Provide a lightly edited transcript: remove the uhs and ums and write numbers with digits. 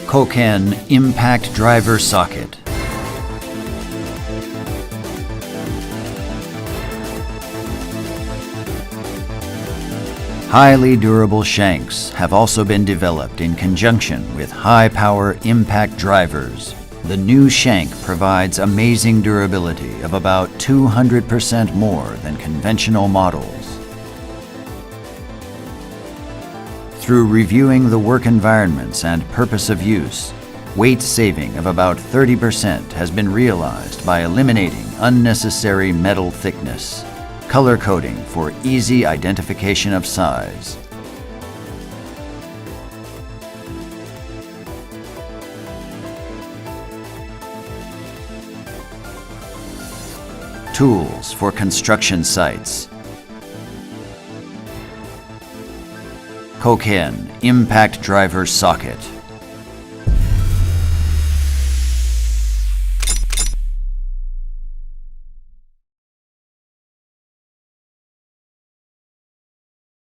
Koken Impact Driver Socket. Highly durable shanks have also been developed in conjunction with high-power impact drivers. The new shank provides amazing durability of about 200% more than conventional models. Through reviewing the work environments and purpose of use, weight saving of about 30% has been realized by eliminating unnecessary metal thickness. Color coding for easy identification of size. Tools for construction sites. Koken Impact Driver Socket.